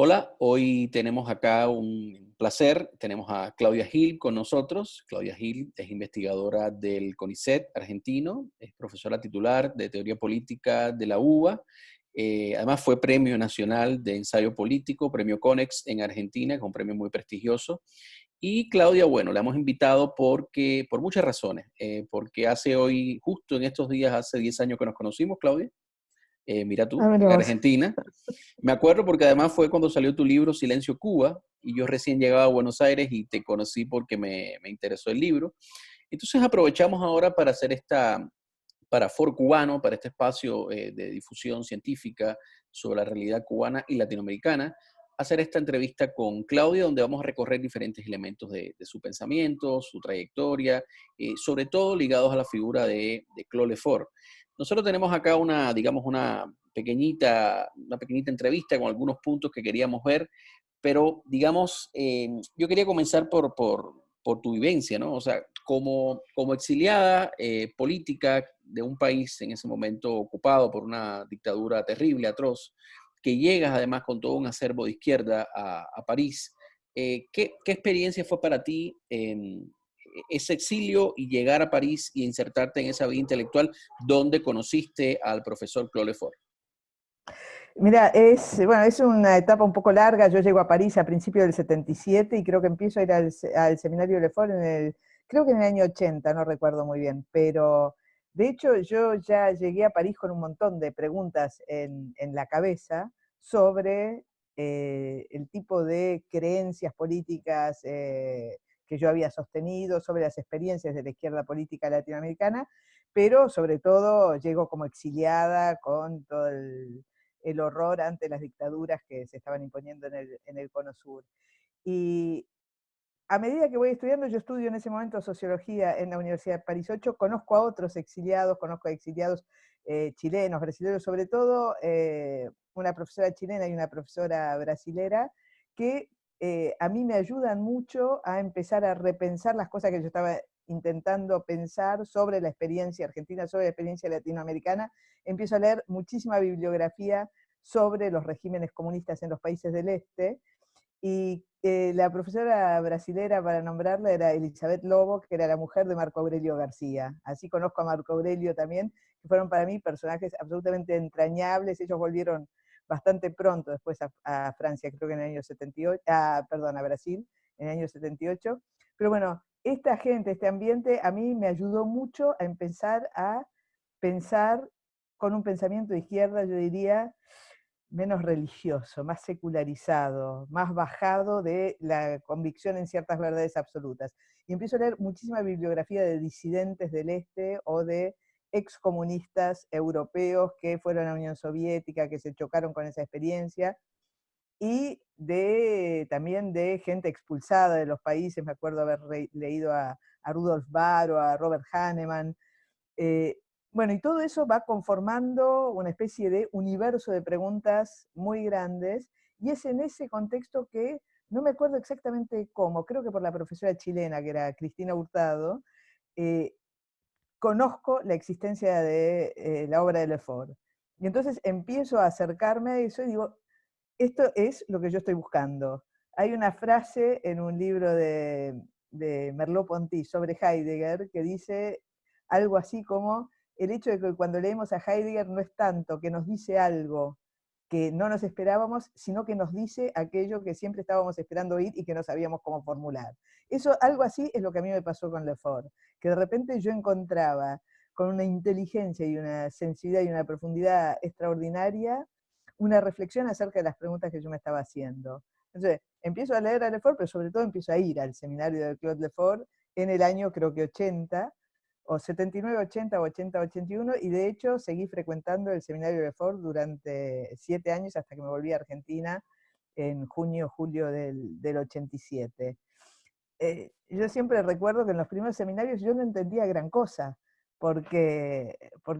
Hola, hoy tenemos acá un placer, tenemos a Claudia Gil con nosotros. Claudia Gil es investigadora del CONICET argentino, es profesora titular de Teoría Política de la UBA. Además fue Premio Nacional de Ensayo Político, Premio CONEX en Argentina, que es un premio muy prestigioso. Y Claudia, bueno, la hemos invitado por muchas razones, porque hace hoy, justo en estos días, hace 10 años que nos conocimos, Claudia. Mira Ah, tú, mira en vos. Argentina. Me acuerdo porque además fue cuando salió tu libro Silencio Cuba y yo recién llegaba a Buenos Aires y te conocí porque me interesó el libro. Entonces aprovechamos ahora para hacer para Foro Cubano, para este espacio de difusión científica sobre la realidad cubana y latinoamericana, hacer esta entrevista con Claudia, donde vamos a recorrer diferentes elementos de su pensamiento, su trayectoria, sobre todo ligados a la figura de Claude Lefort. Nosotros tenemos acá digamos, una pequeñita entrevista con algunos puntos que queríamos ver, pero digamos, yo quería comenzar por tu vivencia, ¿no? O sea, como exiliada política de un país en ese momento ocupado por una dictadura terrible, atroz, que llegas además con todo un acervo de izquierda a París. ¿Qué experiencia fue para ti ese exilio y llegar a París y insertarte en esa vida intelectual donde conociste al profesor Claude Lefort? Mira, bueno, es una etapa un poco larga. Yo llego a París a principios del 77 y creo que empiezo a ir al seminario Lefort creo que en el año 80, no recuerdo muy bien. Pero de hecho yo ya llegué a París con un montón de preguntas en la cabeza sobre el tipo de creencias políticas que yo había sostenido, sobre las experiencias de la izquierda política latinoamericana, pero sobre todo llego como exiliada con todo el horror ante las dictaduras que se estaban imponiendo en el Cono Sur. Y a medida que voy estudiando, yo estudio en ese momento sociología en la Universidad de París 8, conozco a otros exiliados, conozco a exiliados chilenos, brasileños, sobre todo una profesora chilena y una profesora brasilera, que a mí me ayudan mucho a empezar a repensar las cosas que yo estaba intentando pensar sobre la experiencia argentina, sobre la experiencia latinoamericana. Empiezo a leer muchísima bibliografía sobre los regímenes comunistas en los países del este, y la profesora brasilera, para nombrarla, era Elizabeth Lobo, que era la mujer de Marco Aurelio García. Así conozco a Marco Aurelio también, que fueron para mí personajes absolutamente entrañables. Ellos volvieron bastante pronto después a Francia, creo que en el año 78, perdón, a Brasil, en el año 78. Pero bueno, esta gente, este ambiente, a mí me ayudó mucho a empezar a pensar con un pensamiento de izquierda, yo diría, menos religioso, más secularizado, más bajado de la convicción en ciertas verdades absolutas. Y empiezo a leer muchísima bibliografía de disidentes del este o de excomunistas europeos que fueron a la Unión Soviética, que se chocaron con esa experiencia, y también de gente expulsada de los países. Me acuerdo haber leído a Rudolf Barr o a Robert Hahnemann. eh, bueno, y todo eso va conformando una especie de universo de preguntas muy grandes, y es en ese contexto que, no me acuerdo exactamente cómo, creo que por la profesora chilena, que era Cristina Hurtado, eh, conozco la existencia de la obra de Lefort. Y entonces empiezo a acercarme a eso y digo, esto es lo que yo estoy buscando. Hay una frase en un libro de Merleau-Ponty sobre Heidegger que dice algo así como: el hecho de que cuando leemos a Heidegger no es tanto que nos dice algo que no nos esperábamos, sino que nos dice aquello que siempre estábamos esperando oír y que no sabíamos cómo formular. Eso, algo así es lo que a mí me pasó con Lefort, que de repente yo encontraba con una inteligencia y una sensibilidad y una profundidad extraordinaria una reflexión acerca de las preguntas que yo me estaba haciendo. Entonces, empiezo a leer a Lefort, pero sobre todo empiezo a ir al seminario de Claude Lefort en el año, creo que 80, o 79, 80, o 80, 81, y de hecho seguí frecuentando el seminario de Lefort durante 7 años hasta que me volví a Argentina en junio, julio del 87. Yo siempre recuerdo que en los primeros seminarios yo no entendía gran cosa, porque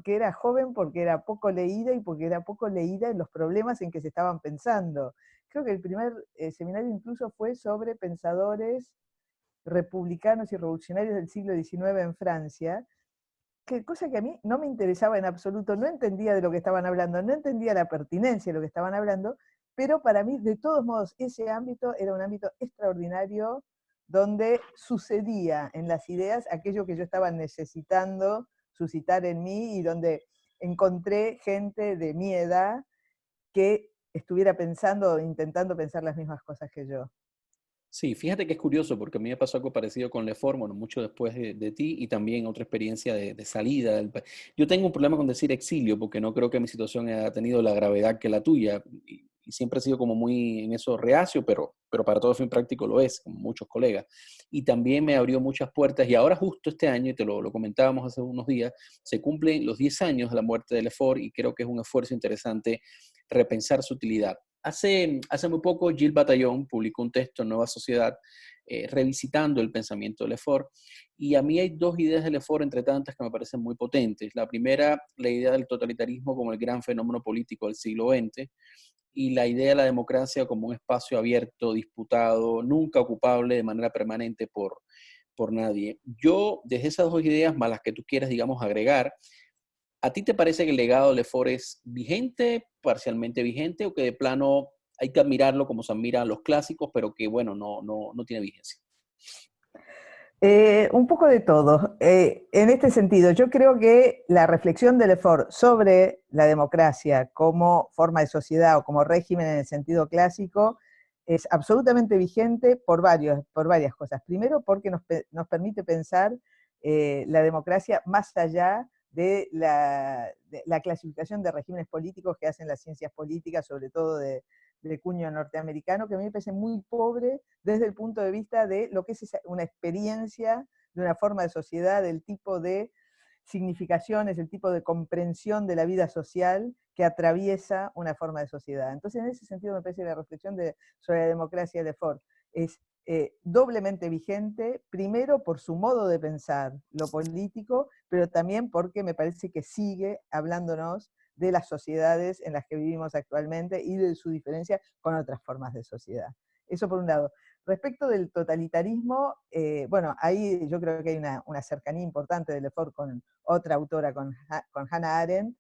era joven, porque era poco leída y porque era poco leída en los problemas en que se estaban pensando. Creo que el primer seminario incluso fue sobre pensadores republicanos y revolucionarios del siglo XIX en Francia, cosa que a mí no me interesaba en absoluto, no entendía de lo que estaban hablando, no entendía la pertinencia de lo que estaban hablando, pero para mí, de todos modos, ese ámbito era un ámbito extraordinario donde sucedía en las ideas aquello que yo estaba necesitando suscitar en mí y donde encontré gente de mi edad que estuviera pensando o intentando pensar las mismas cosas que yo. Sí, fíjate que es curioso porque a mí me pasó algo parecido con Lefort, bueno, mucho después de ti y también otra experiencia de salida del país. Yo tengo un problema con decir exilio porque no creo que mi situación haya tenido la gravedad que la tuya y siempre he sido como muy en eso reacio, pero para todo fin práctico lo es, como muchos colegas. Y también me abrió muchas puertas y ahora justo este año, y te lo comentábamos hace unos días, se cumplen los 10 años de la muerte de Lefort y creo que es un esfuerzo interesante repensar su utilidad. Hace muy poco, Gilles Bataillon publicó un texto en Nueva Sociedad revisitando el pensamiento de Lefort. Y a mí hay dos ideas de Lefort, entre tantas, que me parecen muy potentes. La primera, la idea del totalitarismo como el gran fenómeno político del siglo XX, y la idea de la democracia como un espacio abierto, disputado, nunca ocupable de manera permanente por nadie. Yo, desde esas dos ideas, más las que tú quieras, digamos, agregar, ¿a ti te parece que el legado de Lefort es vigente, parcialmente vigente, o que de plano hay que admirarlo como se admiran los clásicos, pero que, bueno, no tiene vigencia? Un poco de todo. En este sentido, yo creo que la reflexión de Lefort sobre la democracia como forma de sociedad o como régimen en el sentido clásico es absolutamente vigente por varias cosas. Primero, porque nos permite pensar la democracia más allá de la clasificación de regímenes políticos que hacen las ciencias políticas, sobre todo de cuño norteamericano, que a mí me parece muy pobre desde el punto de vista de lo que es una experiencia de una forma de sociedad, del tipo de significaciones, el tipo de comprensión de la vida social que atraviesa una forma de sociedad. Entonces, en ese sentido, me parece que la reflexión sobre la democracia de Lefort es doblemente vigente, primero por su modo de pensar lo político, pero también porque me parece que sigue hablándonos de las sociedades en las que vivimos actualmente y de su diferencia con otras formas de sociedad. Eso por un lado. Respecto del totalitarismo, bueno, ahí yo creo que hay una cercanía importante de Lefort con otra autora, con Hannah Arendt,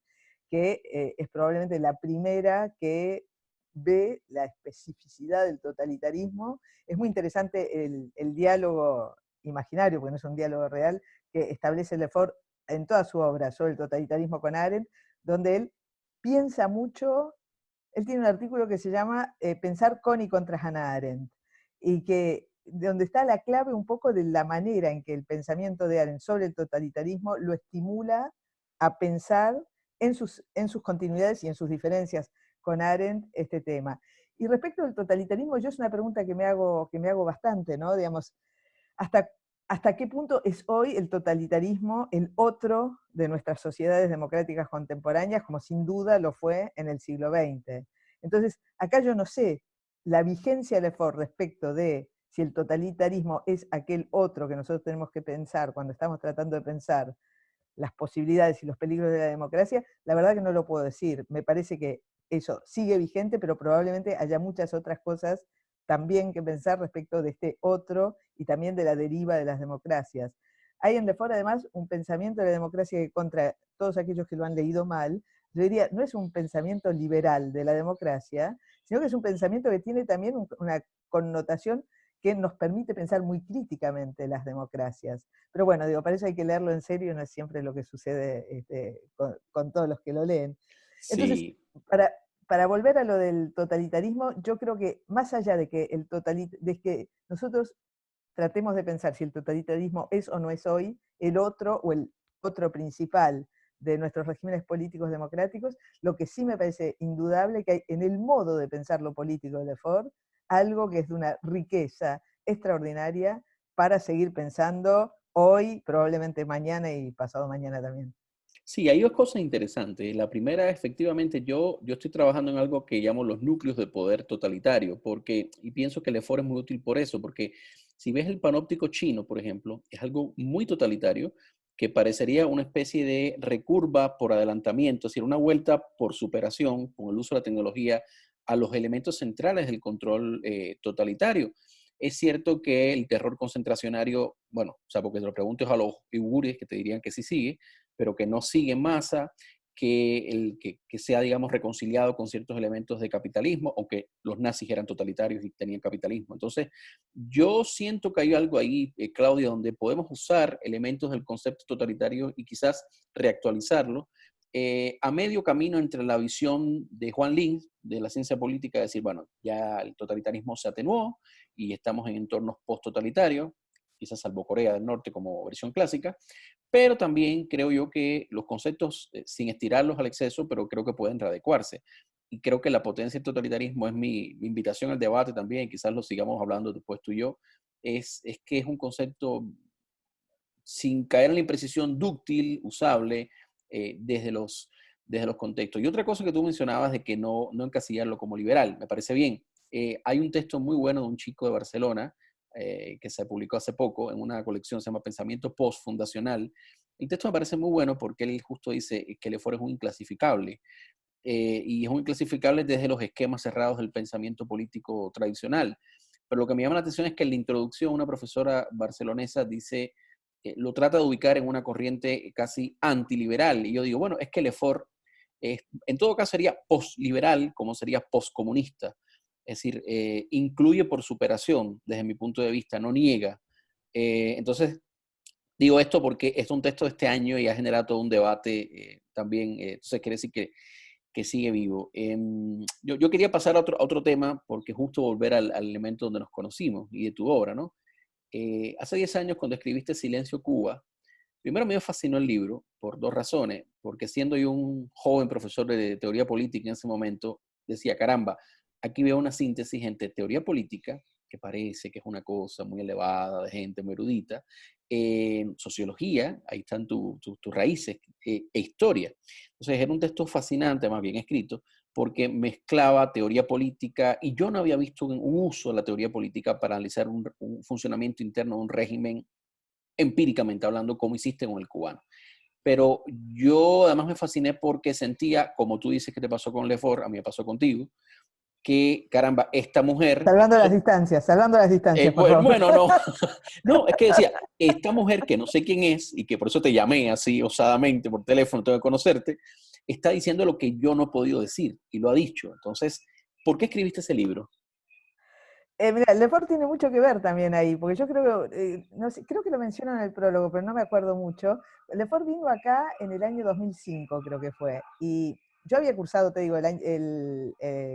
que es probablemente la primera que ve la especificidad del totalitarismo. Es muy interesante el diálogo imaginario, porque no es un diálogo real, que establece Lefort en toda su obra sobre el totalitarismo con Arendt, donde él piensa mucho. Él tiene un artículo que se llama Pensar con y contra Hannah Arendt, y que donde está la clave un poco de la manera en que el pensamiento de Arendt sobre el totalitarismo lo estimula a pensar en sus continuidades y en sus diferencias con Arendt este tema. Y respecto al totalitarismo, yo es una pregunta que me hago bastante, ¿no? Digamos, ¿hasta, ¿hasta qué punto es hoy el totalitarismo el otro de nuestras sociedades democráticas contemporáneas, como sin duda lo fue en el siglo XX? Entonces, acá yo no sé la vigencia de Lefort respecto de si el totalitarismo es aquel otro que nosotros tenemos que pensar cuando estamos tratando de pensar las posibilidades y los peligros de la democracia, la verdad que no lo puedo decir. Me parece que eso sigue vigente, pero probablemente haya muchas otras cosas también que pensar respecto de este otro y también de la deriva de las democracias. Hay en Lefort además un pensamiento de la democracia que contra todos aquellos que lo han leído mal, yo diría, no es un pensamiento liberal de la democracia, sino que es un pensamiento que tiene también una connotación que nos permite pensar muy críticamente las democracias. Pero bueno, digo, para eso hay que leerlo en serio, no es siempre lo que sucede con todos los que lo leen. Entonces, Sí, para, para volver a lo del totalitarismo, yo creo que más allá de que, de que nosotros tratemos de pensar si el totalitarismo es o no es hoy el otro o el otro principal de nuestros regímenes políticos democráticos, lo que sí me parece indudable que hay en el modo de pensar lo político de Lefort algo que es de una riqueza extraordinaria para seguir pensando hoy, probablemente mañana y pasado mañana también. sí, hay dos cosas interesantes. La primera, efectivamente, yo estoy trabajando en algo que llamo los núcleos de poder totalitario, porque, y pienso que el Lefort es muy útil por eso, porque si ves el panóptico chino, por ejemplo, es algo muy totalitario que parecería una especie de recurva por adelantamiento, es decir, una vuelta por superación con el uso de la tecnología a los elementos centrales del control totalitario. Es cierto que el terror concentracionario, bueno, o sea, porque te lo pregunto a los uigures que te dirían que sí sigue, pero que no sigue en masa, que sea, digamos, reconciliado con ciertos elementos de capitalismo, aunque los nazis eran totalitarios y tenían capitalismo. Entonces, yo siento que hay algo ahí, Claudia, donde podemos usar elementos del concepto totalitario y quizás reactualizarlo a medio camino entre la visión de Juan Lin, de la ciencia política, de decir, bueno, ya el totalitarismo se atenuó y estamos en entornos post-totalitarios, quizás salvo Corea del Norte como versión clásica, pero también creo yo que los conceptos, sin estirarlos al exceso, pero creo que pueden readecuarse. Y creo que la potencia del totalitarismo es mi invitación al debate también, quizás lo sigamos hablando después tú y yo, es que es un concepto sin caer en la imprecisión dúctil, usable, desde los contextos. Y otra cosa que tú mencionabas de que no encasillarlo como liberal, me parece bien. Hay un texto muy bueno de un chico de Barcelona que se publicó hace poco en una colección, se llama Pensamiento Postfundacional. El texto me parece muy bueno porque él justo dice que Lefort es un inclasificable. Y es un inclasificable desde los esquemas cerrados del pensamiento político tradicional. Pero lo que me llama la atención es que en la introducción una profesora barcelonesa dice, lo trata de ubicar en una corriente casi antiliberal. Y yo digo, bueno, es que Lefort en todo caso sería postliberal como sería postcomunista. Es decir, incluye por superación, desde mi punto de vista, no niega. Entonces, digo esto porque es un texto de este año y ha generado todo un debate también. Entonces, quiere decir que sigue vivo. Yo quería pasar a otro tema, porque justo volver al elemento donde nos conocimos y de tu obra, ¿no? Hace 10 años, cuando escribiste Silencio Cuba, primero me fascinó el libro por dos razones, porque siendo yo un joven profesor de teoría política en ese momento, decía, caramba, aquí veo una síntesis entre teoría política, que parece que es una cosa muy elevada, de gente muy erudita, sociología, ahí están tus raíces, e historia. Entonces era un texto fascinante, más bien escrito, porque mezclaba teoría política y yo no había visto un uso de la teoría política para analizar un funcionamiento interno de un régimen empíricamente hablando, como hiciste con el cubano. Pero yo además me fasciné porque sentía, como tú dices que te pasó con Lefort, a mí me pasó contigo, que caramba, esta mujer... Salvando las distancias, por bueno, favor. bueno, no, no, es que decía, esta mujer que no sé quién es y que por eso te llamé así osadamente por teléfono, tengo que conocerte, está diciendo lo que yo no he podido decir y lo ha dicho. Entonces, ¿por qué escribiste ese libro? Mira, Lefort tiene mucho que ver también ahí, porque yo creo, no sé, creo que lo menciono en el prólogo, pero no me acuerdo mucho. Lefort vino acá en el año 2005, creo que fue, y yo había cursado, te digo,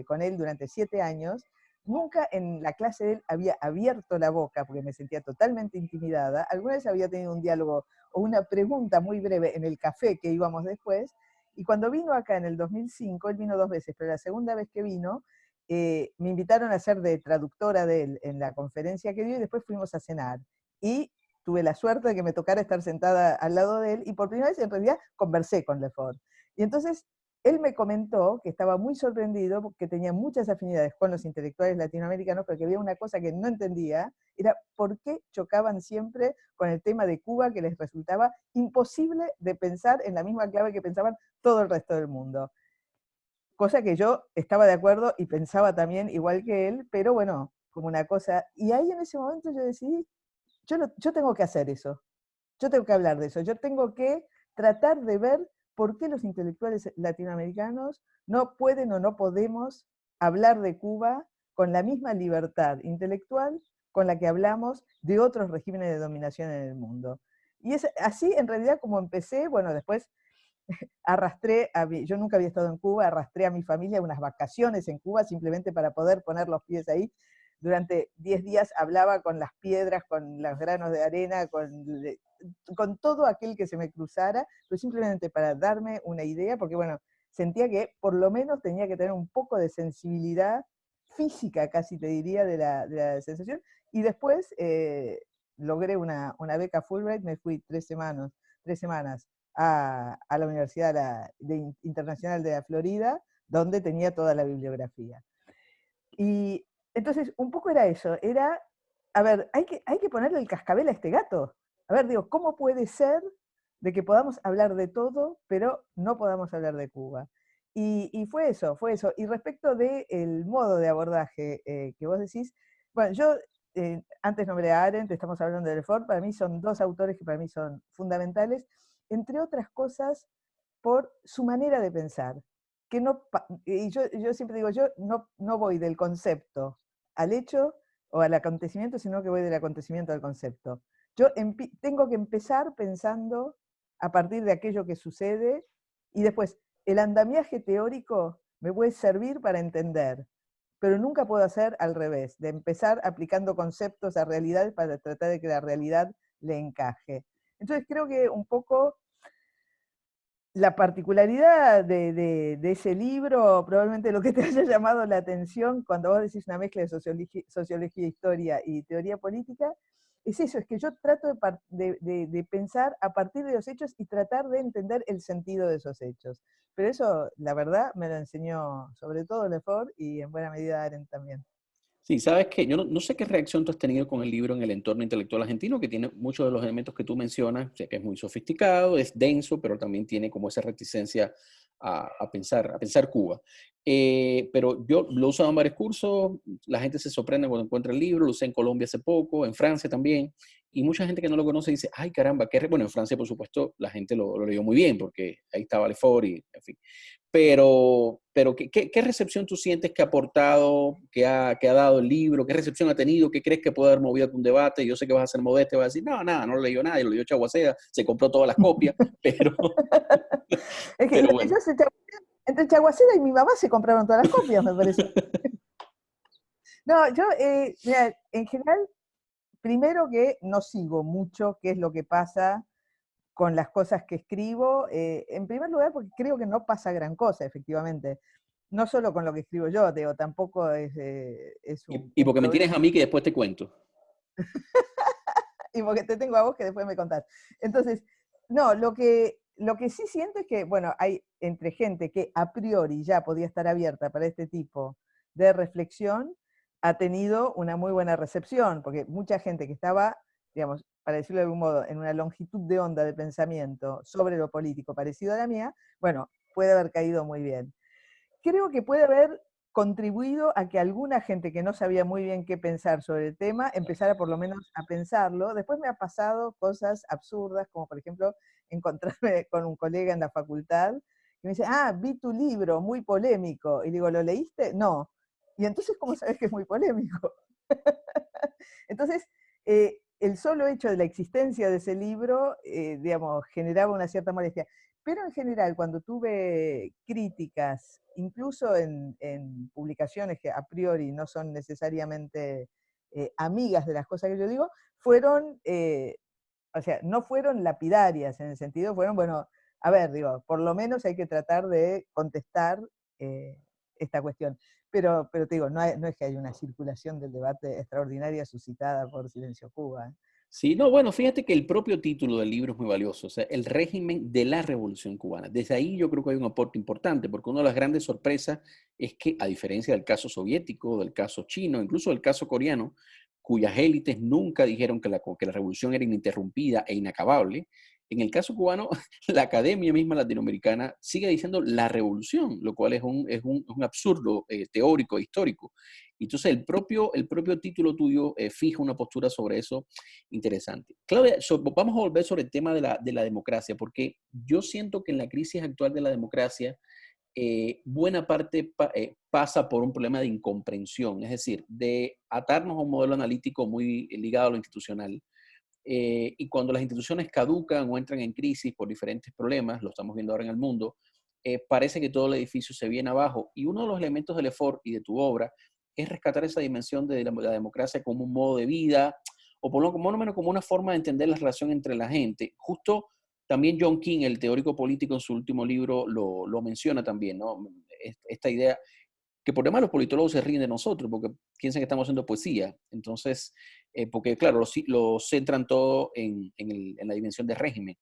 con él durante 7 años. Nunca en la clase de él había abierto la boca, porque me sentía totalmente intimidada. Alguna vez había tenido un diálogo o una pregunta muy breve en el café que íbamos después, y cuando vino acá en el 2005, él vino 2 veces, pero la segunda vez que vino, me invitaron a ser de traductora de él en la conferencia que dio y después fuimos a cenar. Y tuve la suerte de que me tocara estar sentada al lado de él y por primera vez en realidad conversé con Lefort. Y entonces él me comentó que estaba muy sorprendido porque tenía muchas afinidades con los intelectuales latinoamericanos, pero que había una cosa que no entendía, era por qué chocaban siempre con el tema de Cuba, que les resultaba imposible de pensar en la misma clave que pensaban todo el resto del mundo. Cosa que yo estaba de acuerdo y pensaba también igual que él, pero bueno, como una cosa. Y ahí en ese momento yo decidí, yo tengo que hacer eso, yo tengo que hablar de eso, yo tengo que tratar de ver por qué los intelectuales latinoamericanos no pueden o no podemos hablar de Cuba con la misma libertad intelectual con la que hablamos de otros regímenes de dominación en el mundo. Y es así en realidad como empecé. Bueno, después yo nunca había estado en Cuba, arrastré a mi familia a unas vacaciones en Cuba simplemente para poder poner los pies ahí. Durante 10 días hablaba con las piedras, con los granos de arena, con todo aquel que se me cruzara, pero simplemente para darme una idea, porque bueno, sentía que por lo menos tenía que tener un poco de sensibilidad física, casi te diría, de la sensación. Y después logré una beca Fulbright, me fui 3 semanas a la Universidad Internacional de la Florida, donde tenía toda la bibliografía. Y entonces, un poco era eso, a ver, hay que ponerle el cascabel a este gato. A ver, digo, ¿cómo puede ser de que podamos hablar de todo, pero no podamos hablar de Cuba? Y fue eso, fue eso. Y respecto del modo de abordaje que vos decís, bueno, yo antes nombré a Arendt, estamos hablando de Lefort, para mí son 2 autores que para mí son fundamentales, entre otras cosas, por su manera de pensar. Que no, y yo siempre digo, yo no voy del concepto al hecho o al acontecimiento, sino que voy del acontecimiento al concepto. Yo tengo que empezar pensando a partir de aquello que sucede y después el andamiaje teórico me puede servir para entender, pero nunca puedo hacer al revés, de empezar aplicando conceptos a realidades para tratar de que la realidad le encaje. Entonces creo que un poco la particularidad de ese libro, probablemente lo que te haya llamado la atención cuando vos decís una mezcla de sociología, historia y teoría política, es eso, es que yo trato de pensar a partir de los hechos y tratar de entender el sentido de esos hechos. Pero eso, la verdad, me lo enseñó sobre todo Lefort y en buena medida Arendt también. Sí, sabes que yo no sé qué reacción tú has tenido con el libro en el entorno intelectual argentino, que tiene muchos de los elementos que tú mencionas, sé que es muy sofisticado, es denso, pero también tiene como esa reticencia a pensar Cuba. Pero yo lo he usado en varios cursos, la gente se sorprende cuando encuentra el libro, lo usé en Colombia hace poco, en Francia también, y mucha gente que no lo conoce dice, ay caramba, bueno, en Francia por supuesto la gente lo leyó muy bien, porque ahí estaba Lefort y en fin. Pero ¿qué recepción tú sientes que ha aportado, que ha dado el libro? ¿Qué recepción ha tenido? ¿Qué crees que puede haber movido un debate? Yo sé que vas a ser modesto y vas a decir, no, nada, no lo leyó nadie, lo leyó Chaguacera, se compró todas las copias, pero, Es que pero bueno. entre Chaguacera y mi mamá se compraron todas las copias, me parece. No, yo, mira, en general, primero que no sigo mucho qué es lo que pasa con las cosas que escribo, en primer lugar porque creo que no pasa gran cosa, efectivamente. No solo con lo que escribo yo, digo, tampoco es Y un porque me problema. tienes a mí que después te cuento. Y porque te tengo a vos que después me contás. Entonces, no, lo que sí siento es que, bueno, hay entre gente que a priori ya podía estar abierta para este tipo de reflexión, ha tenido una muy buena recepción, porque mucha gente que estaba, digamos, para decirlo de algún modo, en una longitud de onda de pensamiento sobre lo político parecido a la mía, bueno, puede haber caído muy bien. Creo que puede haber contribuido a que alguna gente que no sabía muy bien qué pensar sobre el tema empezara por lo menos a pensarlo. Después me ha pasado cosas absurdas, como por ejemplo encontrarme con un colega en la facultad que me dice, ah, vi tu libro, muy polémico. Y digo, ¿lo leíste? No. Y entonces, ¿cómo sabes que es muy polémico? Entonces, el solo hecho de la existencia de ese libro, digamos, generaba una cierta molestia. Pero en general, cuando tuve críticas, incluso en publicaciones que a priori no son necesariamente amigas de las cosas que yo digo, fueron, o sea, no fueron lapidarias en el sentido, fueron, bueno, a ver, digo, por lo menos hay que tratar de contestar esta cuestión. Pero te digo, no es que haya una circulación del debate extraordinaria suscitada por Silencio Cuba. Sí, no, bueno, fíjate que el propio título del libro es muy valioso, o sea, el régimen de la Revolución Cubana. Desde ahí yo creo que hay un aporte importante, porque una de las grandes sorpresas es que, a diferencia del caso soviético, del caso chino, incluso del caso coreano, cuyas élites nunca dijeron que la revolución era ininterrumpida e inacabable, en el caso cubano, la academia misma latinoamericana sigue diciendo la revolución, lo cual es un absurdo teórico e histórico. Entonces, el propio título tuyo fija una postura sobre eso interesante. Claudia, vamos a volver sobre el tema de la democracia, porque yo siento que en la crisis actual de la democracia, buena parte pasa por un problema de incomprensión, es decir, de atarnos a un modelo analítico muy ligado a lo institucional. Y cuando las instituciones caducan o entran en crisis por diferentes problemas, lo estamos viendo ahora en el mundo, parece que todo el edificio se viene abajo. Y uno de los elementos del Lefort y de tu obra es rescatar esa dimensión de la democracia como un modo de vida, o por lo menos como una forma de entender la relación entre la gente. Justo también John King, el teórico político, en su último libro lo menciona también, ¿no? Esta idea que por demás los politólogos se ríen de nosotros porque piensan que estamos haciendo poesía. Entonces, porque claro, lo centran todo en la dimensión de régimen.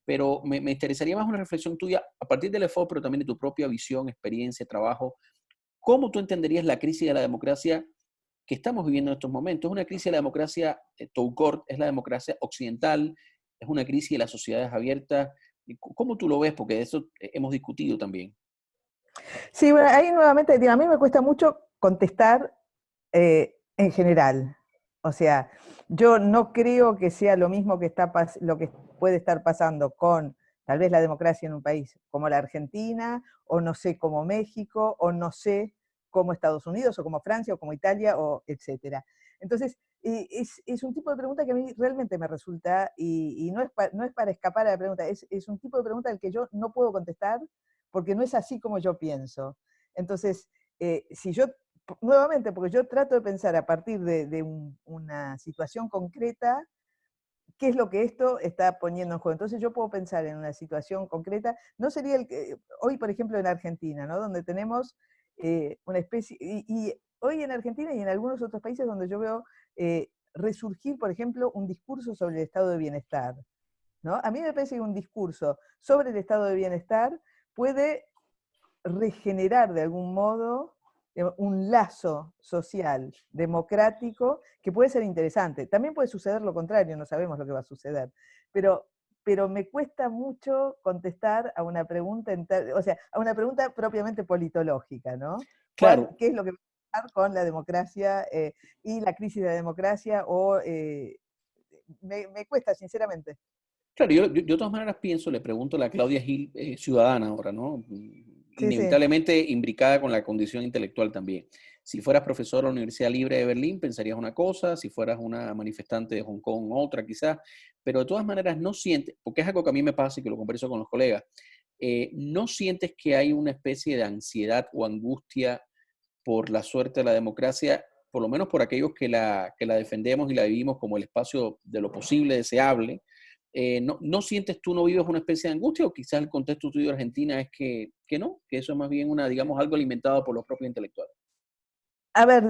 Pero me interesaría más una reflexión tuya a partir del EFO, pero también de tu propia visión, experiencia, trabajo. ¿Cómo tú entenderías la crisis de la democracia que estamos viviendo en estos momentos? Es una crisis de la democracia, Toucourt, es la democracia occidental, es una crisis de las sociedades abiertas. ¿Cómo tú lo ves? Porque de eso hemos discutido también. Sí, bueno, ahí nuevamente, digo, a mí me cuesta mucho contestar en general. O sea, yo no creo que sea lo mismo que lo que puede estar pasando con tal vez la democracia en un país como la Argentina, o no sé, como México, o no sé, como Estados Unidos, o como Francia, o como Italia, o etcétera. Entonces, es un tipo de pregunta que a mí realmente me resulta, y no es para escapar a la pregunta, es un tipo de pregunta al que yo no puedo contestar, porque no es así como yo pienso. Entonces, si yo, nuevamente, porque yo trato de pensar a partir de una situación concreta, qué es lo que esto está poniendo en juego. Entonces yo puedo pensar en una situación concreta, no sería el que, hoy por ejemplo en Argentina, ¿no? Donde tenemos una especie, y hoy en Argentina y en algunos otros países donde yo veo resurgir, por ejemplo, un discurso sobre el estado de bienestar, ¿no? A mí me parece que un discurso sobre el estado de bienestar puede regenerar de algún modo un lazo social democrático que puede ser interesante. También puede suceder lo contrario, no sabemos lo que va a suceder, pero, pero me cuesta mucho contestar a una pregunta, o sea, a una pregunta propiamente politológica, ¿no? Claro, ¿Qué es lo que va a pasar con la democracia y la crisis de la democracia? Me cuesta, sinceramente. claro, yo de todas maneras pienso, le pregunto a la Claudia Gil, ciudadana ahora, ¿no? Sí, sí. Inevitablemente imbricada con la condición intelectual también. Si fueras profesor de la Universidad Libre de Berlín, pensarías una cosa, si fueras una manifestante de Hong Kong, otra quizás, pero de todas maneras no sientes, porque es algo que a mí me pasa y que lo converso con los colegas, no sientes que hay una especie de ansiedad o angustia por la suerte de la democracia, por lo menos por aquellos que la defendemos y la vivimos como el espacio de lo posible, deseable. ¿No sientes tú, no vives una especie de angustia o quizás el contexto tuyo de Argentina es que no, que eso es más bien una, digamos, algo alimentado por los propios intelectuales? A ver,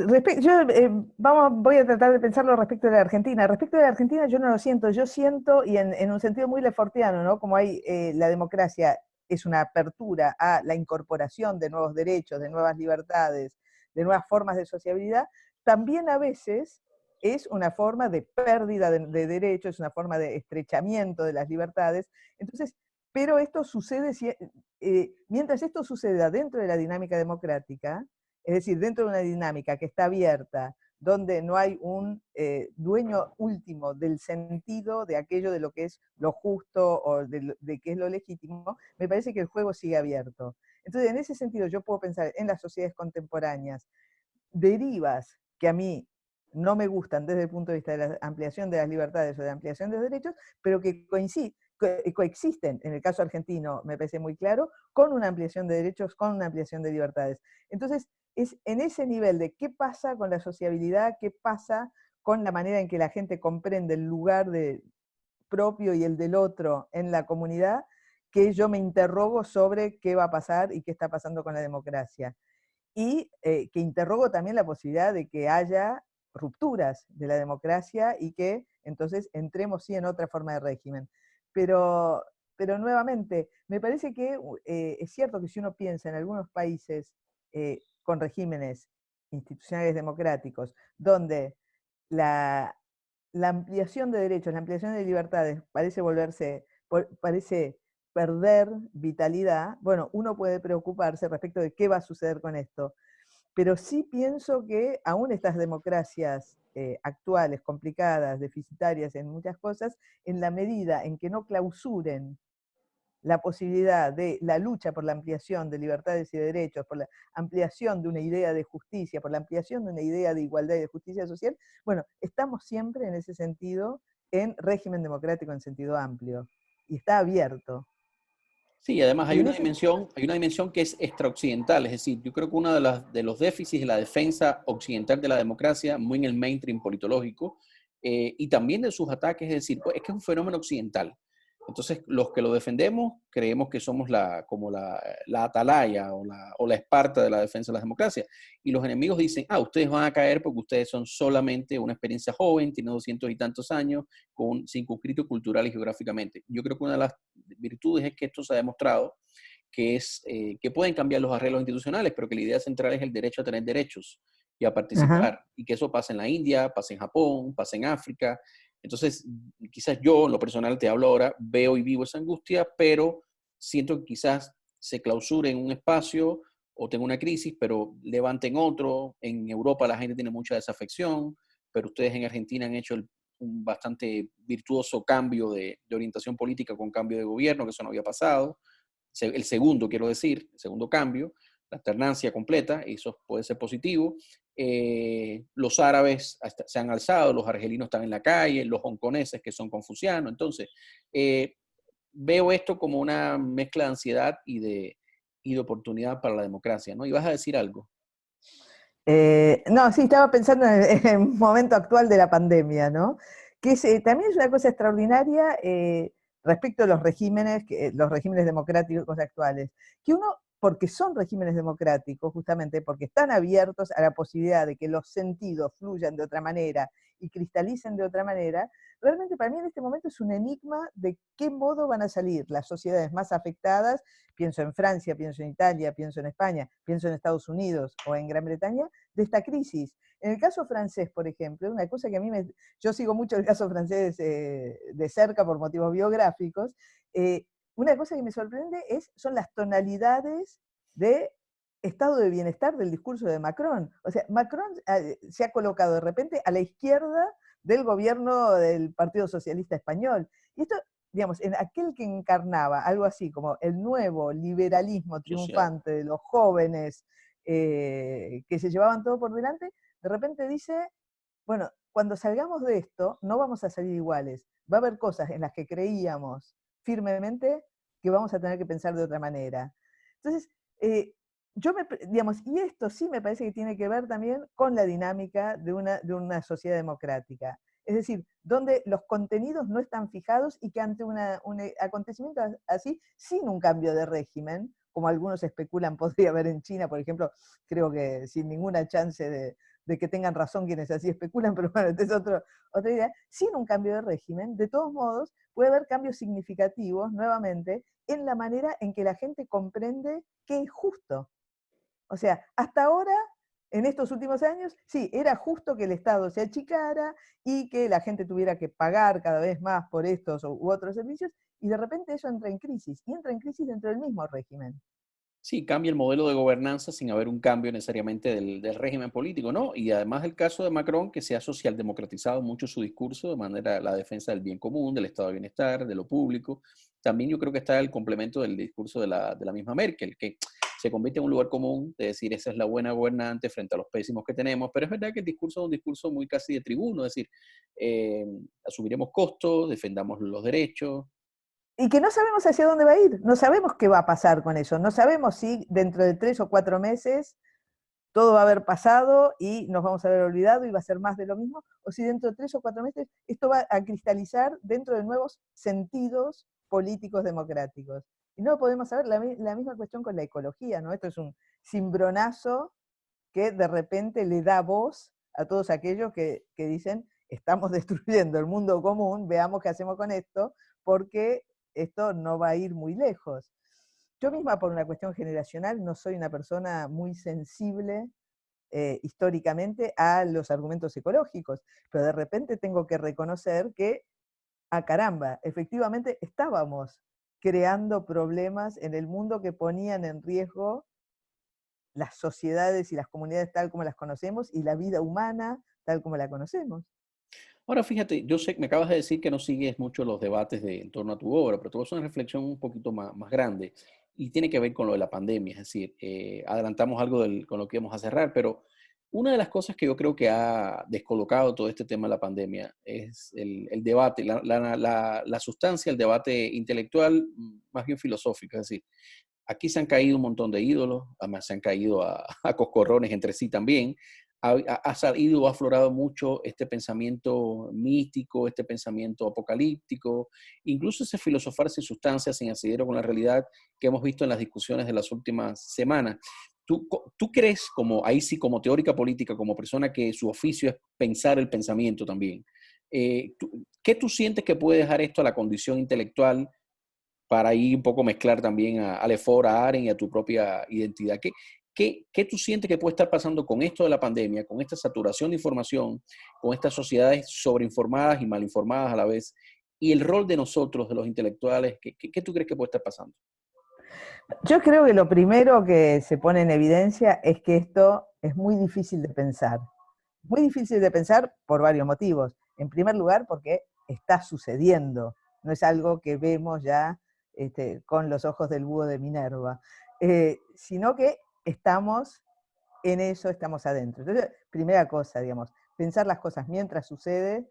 voy a tratar de pensarlo respecto de la Argentina. Respecto de la Argentina yo no lo siento, yo siento, y en un sentido muy lefortiano, ¿no? Como hay la democracia es una apertura a la incorporación de nuevos derechos, de nuevas libertades, de nuevas formas de sociabilidad, también a veces es una forma de pérdida de derechos, es una forma de estrechamiento de las libertades. Entonces, pero esto sucede, mientras esto suceda dentro de la dinámica democrática, es decir, dentro de una dinámica que está abierta, donde no hay un dueño último del sentido de aquello de lo que es lo justo o de qué es lo legítimo, me parece que el juego sigue abierto. Entonces, en ese sentido, yo puedo pensar en las sociedades contemporáneas, derivas que a mí no me gustan desde el punto de vista de la ampliación de las libertades o de la ampliación de los derechos, pero que coexisten, en el caso argentino me parece muy claro, con una ampliación de derechos, con una ampliación de libertades. Entonces, es en ese nivel de qué pasa con la sociabilidad, qué pasa con la manera en que la gente comprende el lugar propio y el del otro en la comunidad, que yo me interrogo sobre qué va a pasar y qué está pasando con la democracia. Y que interrogo también la posibilidad de que haya rupturas de la democracia y que entonces entremos sí en otra forma de régimen. Pero, pero nuevamente, me parece que es cierto que si uno piensa en algunos países con regímenes institucionales democráticos, donde la, la ampliación de derechos, la ampliación de libertades parece perder vitalidad, bueno, uno puede preocuparse respecto de qué va a suceder con esto. Pero sí pienso que aún estas democracias actuales, complicadas, deficitarias en muchas cosas, en la medida en que no clausuren la posibilidad de la lucha por la ampliación de libertades y de derechos, por la ampliación de una idea de justicia, por la ampliación de una idea de igualdad y de justicia social, bueno, estamos siempre en ese sentido en régimen democrático en sentido amplio y está abierto. Sí, además Y en ese hay una dimensión que es extraoccidental, es decir, yo creo que uno de los déficits de la defensa occidental de la democracia, muy en el mainstream politológico, y también de sus ataques, es decir, pues, es que es un fenómeno occidental. Entonces, los que lo defendemos creemos que somos como la atalaya o la Esparta de la defensa de la democracia. Y los enemigos dicen, ustedes van a caer porque ustedes son solamente una experiencia joven, tienen 200 y tantos años, con circunscrito cultural y geográficamente. Yo creo que una de las virtudes es que esto se ha demostrado que pueden cambiar los arreglos institucionales, pero que la idea central es el derecho a tener derechos y a Ajá. participar. Y que eso pasa en la India, pasa en Japón, pasa en África. Entonces, quizás yo, en lo personal, te hablo ahora, veo y vivo esa angustia, pero siento que quizás se clausure en un espacio o tenga una crisis, pero levanten otro. En Europa la gente tiene mucha desafección, pero ustedes en Argentina han hecho un bastante virtuoso cambio de orientación política con cambio de gobierno, que eso no había pasado. El segundo, quiero decir, el segundo cambio, la alternancia completa, eso puede ser positivo. Los árabes se han alzado, los argelinos están en la calle, los hongkoneses que son confucianos. Entonces, veo esto como una mezcla de ansiedad y de oportunidad para la democracia, ¿no? ¿Y vas a decir algo? No, sí, estaba pensando en el momento actual de la pandemia, ¿no? Que también es una cosa extraordinaria respecto a los regímenes democráticos actuales, que uno, porque son regímenes democráticos, justamente porque están abiertos a la posibilidad de que los sentidos fluyan de otra manera y cristalicen de otra manera, realmente para mí en este momento es un enigma de qué modo van a salir las sociedades más afectadas. Pienso en Francia, pienso en Italia, pienso en España, pienso en Estados Unidos o en Gran Bretaña, de esta crisis. En el caso francés, por ejemplo, una cosa que a mí yo sigo mucho el caso francés de cerca por motivos biográficos, una cosa que me sorprende son las tonalidades de estado de bienestar del discurso de Macron. O sea, Macron se ha colocado de repente a la izquierda del gobierno del Partido Socialista Español. Y esto, digamos, en aquel que encarnaba algo así como el nuevo liberalismo Social. triunfante de los jóvenes que se llevaban todo por delante, de repente dice, bueno, cuando salgamos de esto no vamos a salir iguales, va a haber cosas en las que creíamos firmemente que vamos a tener que pensar de otra manera. Entonces, digamos, y esto sí me parece que tiene que ver también con la dinámica de una sociedad democrática. Es decir, donde los contenidos no están fijados y que ante un acontecimiento así, sin un cambio de régimen, como algunos especulan podría haber en China, por ejemplo, creo que sin ninguna chance de que tengan razón quienes así especulan, pero bueno, esta es otra idea, sin un cambio de régimen, de todos modos, puede haber cambios significativos, nuevamente, en la manera en que la gente comprende qué es justo. O sea, hasta ahora, en estos últimos años, sí, era justo que el Estado se achicara y que la gente tuviera que pagar cada vez más por estos u otros servicios, y de repente eso entra en crisis, y entra en crisis dentro del mismo régimen. Sí, cambia el modelo de gobernanza sin haber un cambio necesariamente del régimen político, ¿no? Y además el caso de Macron, que se ha socialdemocratizado mucho su discurso de manera la defensa del bien común, del estado de bienestar, de lo público. También yo creo que está el complemento del discurso de la misma Merkel, que se convierte en un lugar común de decir esa es la buena gobernante frente a los pésimos que tenemos, pero es verdad que el discurso es un discurso muy casi de tribuno, es decir, eh, asumiremos costos, defendamos los derechos. Y que no sabemos hacia dónde va a ir, no sabemos qué va a pasar con eso, no sabemos si dentro de 3 o 4 meses todo va a haber pasado y nos vamos a haber olvidado y va a ser más de lo mismo, o si dentro de 3 o 4 meses esto va a cristalizar dentro de nuevos sentidos políticos democráticos. Y no podemos saber la misma cuestión con la ecología, ¿no? Esto es un cimbronazo que de repente le da voz a todos aquellos que dicen, estamos destruyendo el mundo común, veamos qué hacemos con esto, porque esto no va a ir muy lejos. Yo misma, por una cuestión generacional, no soy una persona muy sensible históricamente a los argumentos ecológicos, pero de repente tengo que reconocer que, caramba, efectivamente estábamos creando problemas en el mundo que ponían en riesgo las sociedades y las comunidades tal como las conocemos y la vida humana tal como la conocemos. Ahora, fíjate, yo sé, me acabas de decir que no sigues mucho los debates en torno a tu obra, pero te voy a hacer una reflexión un poquito más grande y tiene que ver con lo de la pandemia. Es decir, adelantamos algo con lo que íbamos a cerrar, pero una de las cosas que yo creo que ha descolocado todo este tema de la pandemia es el debate, la sustancia, el debate intelectual, más bien filosófico. Es decir, aquí se han caído un montón de ídolos, además se han caído a coscorrones entre sí también. Ha salido, ha aflorado mucho este pensamiento místico, este pensamiento apocalíptico, incluso ese filosofar sin sustancia, sin asidero con la realidad que hemos visto en las discusiones de las últimas semanas. ¿Tú crees, como ahí sí, como teórica política, como persona que su oficio es pensar el pensamiento también, ¿qué tú sientes que puede dejar esto a la condición intelectual para ahí un poco mezclar también a Lefort, a Arendt y a tu propia identidad? ¿Qué tú sientes que puede estar pasando con esto de la pandemia, con esta saturación de información, con estas sociedades sobreinformadas y malinformadas a la vez, y el rol de nosotros, de los intelectuales? ¿Qué tú crees que puede estar pasando? Yo creo que lo primero que se pone en evidencia es que esto es muy difícil de pensar. Muy difícil de pensar por varios motivos. En primer lugar, porque está sucediendo, no es algo que vemos ya con los ojos del búho de Minerva, sino que estamos en eso, estamos adentro. Entonces, primera cosa, digamos, pensar las cosas mientras sucede,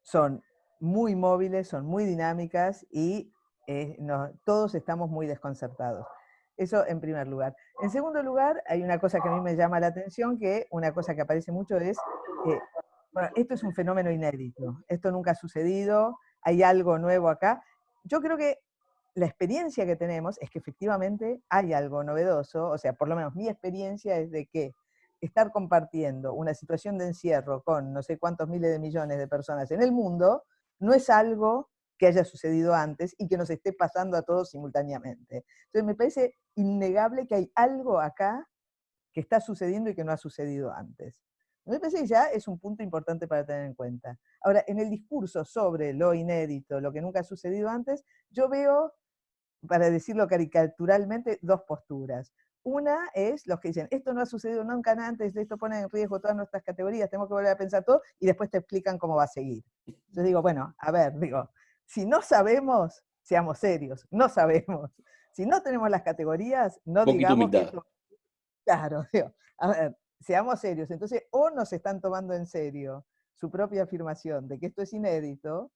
son muy móviles, son muy dinámicas y todos estamos muy desconcertados. Eso en primer lugar. En segundo lugar, hay una cosa que a mí me llama la atención, que una cosa que aparece mucho es, bueno, esto es un fenómeno inédito, esto nunca ha sucedido, hay algo nuevo acá. Yo creo que la experiencia que tenemos es que efectivamente hay algo novedoso, o sea, por lo menos mi experiencia es de que estar compartiendo una situación de encierro con no sé cuántos miles de millones de personas en el mundo no es algo que haya sucedido antes y que nos esté pasando a todos simultáneamente. Entonces me parece innegable que hay algo acá que está sucediendo y que no ha sucedido antes. Me parece que ya es un punto importante para tener en cuenta. Ahora, en el discurso sobre lo inédito, lo que nunca ha sucedido antes, yo veo, para decirlo caricaturalmente, dos posturas. Una es los que dicen, esto no ha sucedido nunca antes, esto pone en riesgo todas nuestras categorías, tenemos que volver a pensar todo, y después te explican cómo va a seguir. Yo digo, bueno, a ver, si no sabemos, seamos serios, no sabemos. Si no tenemos las categorías, no Un poquito de digamos que humildad. esto... Claro, a ver, seamos serios. Entonces, o nos están tomando en serio su propia afirmación de que esto es inédito,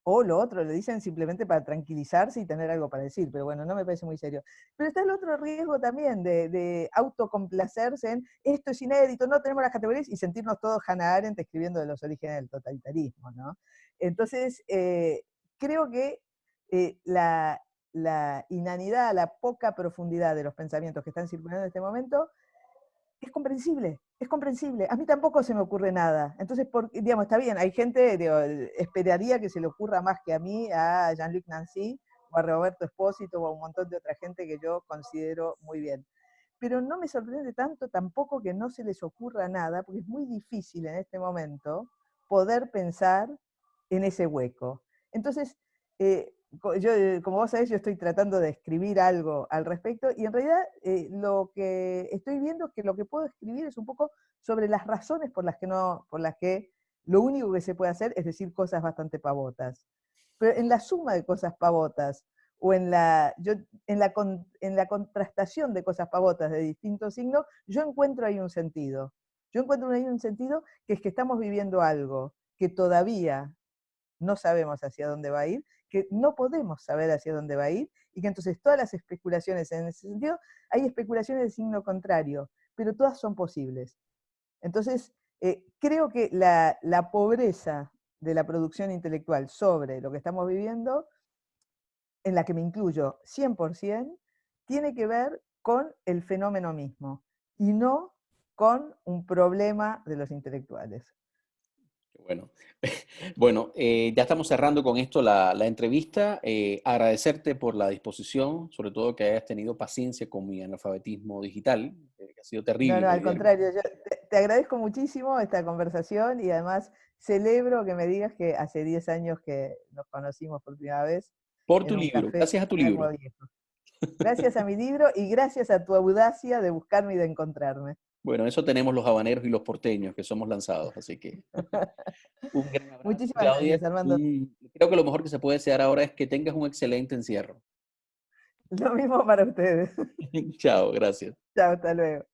o lo otro, lo dicen simplemente para tranquilizarse y tener algo para decir, pero bueno, no me parece muy serio. Pero está el otro riesgo también de autocomplacerse en esto es inédito, no tenemos las categorías y sentirnos todos Hannah Arendt escribiendo de los orígenes del totalitarismo, ¿no? Entonces, creo que la inanidad, la poca profundidad de los pensamientos que están circulando en este momento es comprensible, es comprensible. A mí tampoco se me ocurre nada. Entonces, digamos, está bien, hay gente, digo, esperaría que se le ocurra más que a mí, a Jean-Luc Nancy, o a Roberto Espósito, o a un montón de otra gente que yo considero muy bien. Pero no me sorprende tanto tampoco que no se les ocurra nada, porque es muy difícil en este momento poder pensar en ese hueco. Entonces, yo, como vos sabés, yo estoy tratando de escribir algo al respecto y en realidad lo que estoy viendo es que lo que puedo escribir es un poco sobre las razones por las que lo único que se puede hacer es decir cosas bastante pavotas. Pero en la suma de cosas pavotas o en la contrastación de cosas pavotas de distintos signos, yo encuentro ahí un sentido. Yo encuentro ahí un sentido que es que estamos viviendo algo que todavía no sabemos hacia dónde va a ir, que no podemos saber hacia dónde va a ir, y que entonces todas las especulaciones en ese sentido, hay especulaciones de signo contrario, pero todas son posibles. Entonces, creo que la pobreza de la producción intelectual sobre lo que estamos viviendo, en la que me incluyo 100%, tiene que ver con el fenómeno mismo, y no con un problema de los intelectuales. Bueno, bueno, ya estamos cerrando con esto la entrevista. Agradecerte por la disposición, sobre todo que hayas tenido paciencia con mi analfabetismo digital, que ha sido No, no, terrible al lidiar. contrario, yo te agradezco muchísimo esta conversación y además celebro que me digas que hace 10 años que nos conocimos por primera vez Por tu en un libro, café en gracias a tu Palermo libro. Viejo. Gracias a mi libro y gracias a tu audacia de buscarme y de encontrarme. Bueno, eso tenemos los habaneros y los porteños que somos lanzados, así que un gran abrazo, Muchísimas Claudia. gracias, Armando. Creo que lo mejor que se puede desear ahora es que tengas un excelente encierro. Lo mismo para ustedes. Chao, gracias. Chao, hasta luego.